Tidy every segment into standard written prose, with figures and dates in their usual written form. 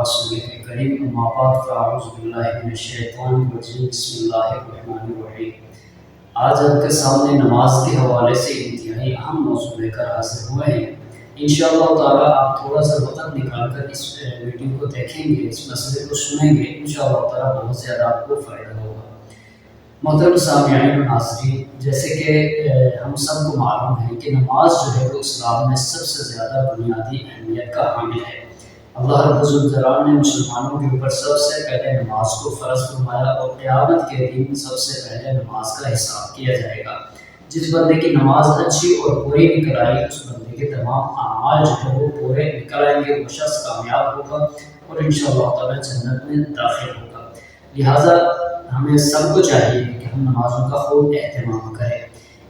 رسول کریم اما بعد فاعوذ باللہ من الشیطان الرجیم بسم اللہ الرحمن الرحیم۔ آج آپ کے سامنے نماز کے حوالے سے انتہائی اہم موضوع لے کر حاضر ہوئے ہیں۔ انشاءاللہ تعالیٰ آپ تھوڑا سا وقت نکال کر اس ویڈیو کو دیکھیں گے، اس مسئلے کو سنیں گے، انشاءاللہ تعالیٰ بہت زیادہ آپ کو فائدہ ہوگا۔ محترم سامعین و ناظرین، جیسے کہ ہم سب کو معلوم ہے کہ نماز جو ہے وہ اسلام میں سب سے زیادہ بنیادی اہمیت کا حامل ہے۔ اللہ رب العزت نے مسلمانوں کے اوپر سب سے پہلے نماز کو فرض فرمایا اور قیامت کے دن سب سے پہلے نماز کا حساب کیا جائے گا۔ جس بندے کی نماز اچھی اور پوری نکل آئی، اس بندے کے تمام اعمال جو ہے وہ پورے نکل آئیں گے، وہ شخص کامیاب ہوگا اور انشاءاللہ تعالیٰ جنت میں داخل ہوگا۔ لہٰذا ہمیں سب کو چاہیے کہ ہم نمازوں کا خوب اہتمام کریں۔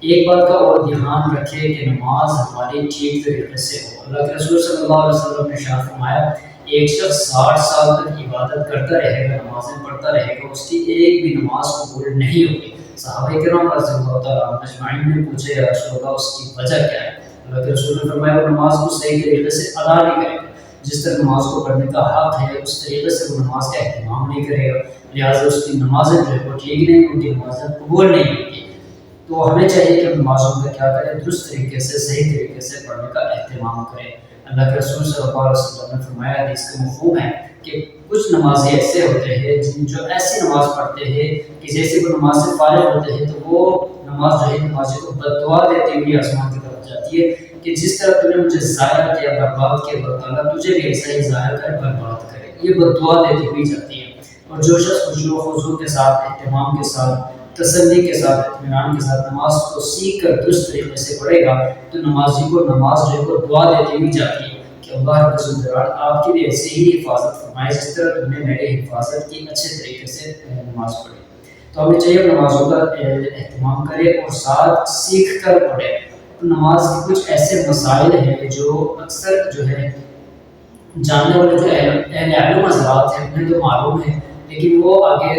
ایک بات کا اور دھیان رکھیں کہ نماز ہماری ٹھیک طریقے سے ہو۔ اللہ کے رسول صلی اللہ علیہ وسلم نے ارشاد فرمایا، ایک شخص 60 سال تک عبادت کرتا رہے گا، نمازیں پڑھتا رہے گا، اس کی ایک بھی نماز قبول نہیں ہوگی۔ صحابہ کرام رضی اللہ تعالیٰ عنہم اجمعین نے پوچھے، یا رسول اللہ اس کی وجہ کیا ہے؟ اللہ کے رسول نے فرمایا، وہ نماز کو صحیح طریقے سے ادا نہیں کرے گا، جس طرح نماز کو پڑھنے کا حق ہے اس طریقے سے وہ نماز کا اہتمام نہیں کرے گا، لہٰذا اس کی نمازیں جو ہے وہ ٹھیک نہیں ہوگی، نمازیں قبول نہیں ہوگی۔ تو ہمیں چاہیے کہ ہم نمازوں کا کیا کریں، درست طریقے سے صحیح طریقے سے پڑھنے کا اہتمام کریں۔ اللہ کے رسول صلی اللہ علیہ وسلم نے فرمایا، حدیث کا مفہوم ہے کہ کچھ نمازی ایسے ہوتے ہیں جو ایسی نماز پڑھتے ہیں کہ جیسے وہ نماز سے فارغ ہوتے ہیں تو وہ نماز جو ہے نمازی کو بد دعا دیتی ہوئی آسمان کی طرف جاتی ہے کہ جس طرح تو نے مجھے ضائع کیا، برباد کیا، اللہ تعالیٰ تجھے بھی ایسا ہی ضائع کر برباد کرے، یہ بد دعا دیتی ہوئی جاتی ہے۔ اور جو شخص خشوع و خضوع کے ساتھ، اہتمام کے ساتھ، تسلی کے ساتھ، اطمینان کے ساتھ نماز کو سیکھ کر درست طریقے سے پڑھے گا تو نمازی کو نماز جو ہے وہ دعا دیتی ہوئی جاتی ہے کہ اللہ رب العزت آپ کی بھی ایسے ہی حفاظت فرمائے جس طرح تم نے میری حفاظت کی، اچھے طریقے سے نماز پڑھی۔ تو ہمیں چاہیے نمازوں کا اہتمام کرے اور ساتھ سیکھ کر پڑھے۔ نماز کے کچھ ایسے مسائل ہیں جو اکثر جو ہے جاننے والے جو اہل علم حضرات ہیں انہیں تو معلوم ہے، لیکن وہ آگے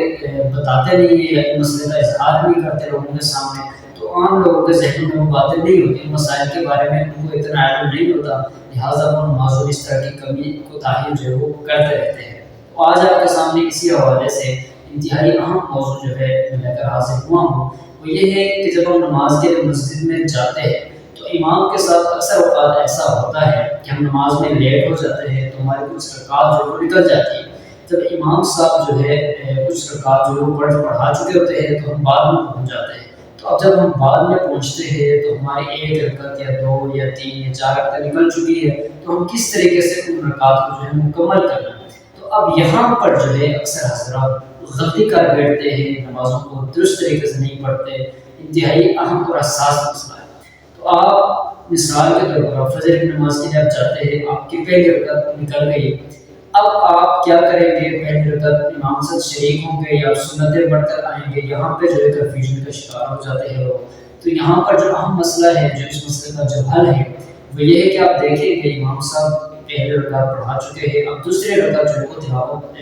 بتاتے نہیں ہیں، مسئلے کا اظہار نہیں کرتے لوگوں کے سامنے، تو عام لوگوں کے ذہن میں وہ باتیں نہیں ہوتی، مسائل کے بارے میں ان کو اتنا علم نہیں ہوتا، لہٰذا وہ نماز اور اس طرح کی کمی کوتاہی جو ہے وہ کرتے رہتے ہیں۔ تو آج آپ کے سامنے اسی حوالے سے انتہائی اہم موضوع جو ہے لے کر حاضر ہوا ہوں، وہ یہ ہے کہ جب ہم نماز کے لیے مسجد میں جاتے ہیں تو امام کے ساتھ اکثر اوقات ایسا ہوتا ہے کہ ہم نماز میں لیٹ ہو جاتے ہیں تو ہماری کچھ رکعات جو ہے نکل جاتی ہے۔ جب امام صاحب جو ہے کچھ رکعات جو ہے پڑھا چکے ہوتے ہیں تو ہم بعد میں پہنچ جاتے ہیں۔ تو اب جب ہم بعد میں پہنچتے ہیں تو ہماری ایک رکعت یا 2 یا 3 یا 4 رکعت نکل چکی ہے، تو ہم کس طریقے سے ان رکعات کو جو ہے مکمل کرنا ہے۔ تو اب یہاں پر جو ہے اکثر حضرات غلطی کر بیٹھتے ہیں، نمازوں کو درست طریقے سے نہیں پڑھتے، انتہائی اہم اور حساس مسئلہ ہے۔ تو آپ مثال کے طور پر فجر کی نماز کے لیے آپ جاتے ہیں، آپ کی پہلی رکعت نکل گئی، اب آپ کیا کریں گے؟ پہلی رکعت امام سے شریک ہوں گے یا سنتیں پڑھ کر آئیں گے؟ یہاں پہ جو ہے کنفیوژن کا شکار ہو جاتے ہیں لوگ۔ تو یہاں پر جو اہم مسئلہ ہے، جو اس مسئلے کا جو حل ہے وہ یہ ہے کہ آپ دیکھیں گے امام صاحب پہلی رکعت پڑھا چکے ہیں، اب دوسری رکعت جو ہے وہ تلاوت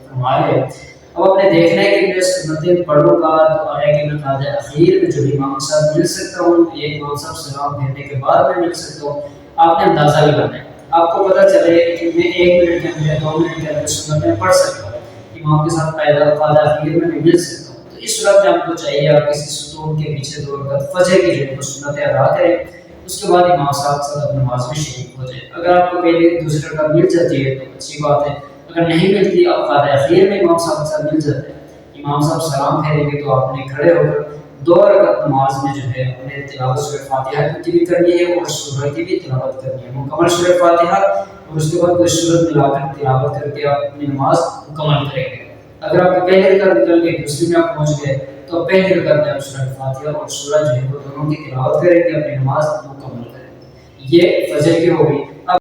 فرما رہے ہیں۔ اب آپ نے دیکھنا ہے کہ میں سنتیں پڑھوں گا تو آیا کہ میں قاعدہ اخیر میں جو امام صاحب مل سکتا ہوں، یہ امام صاحب سلام پھیرنے کے بعد میں مل سکتا ہوں۔ آپ نے اندازہ لگانا ہے، آپ کو پتہ چلے کہ میں 1 منٹ کے اندر 2 منٹ کے اندر سنتیں پڑھ سکتا ہوں، امام کے ساتھ قاعدہ اخیر میں مل سکتا ہوں۔ تو اس صورت میں آپ کو چاہیے آپ کسی ستون کے پیچھے 2 رکعت فجر کی جو ہے سنتیں ادا کریں، اس کے بعد امام صاحب کے ساتھ نماز میں شریک ہو جائے۔ اگر آپ کو پہلے دوسری رکعت مل جاتی ہے تو اچھی بات ہے، اگر نہیں ملتی آپ قاعدہ اخیر میں امام صاحب کے ساتھ مل جاتے ہیں، امام صاحب سلام پھیریں گے تو آپ نے کھڑے ہو کر 2 رکعت نماز میں جو ہے اپنے تلاوت سورہ فاتحہ کی بھی کرنی ہے اور سورہ کی بھی تلاوت کرنی ہے، مکمل سورہ فاتحہ، اور اس کے بعد کوئی سورت ملا کر تلاوت کر کے آپ اپنی نماز مکمل کریں گے۔ اگر آپ کی پہلی رکعت نکل گئی، دوسری میں آپ پہنچ گئے تو پہلی رکعت میں آپ سورہ فاتحہ اور سورہ جو ہے وہ دونوں کی تلاوت کریں گے، اپنی نماز مکمل کریں گے۔ یہ فجر کی ہو گئی۔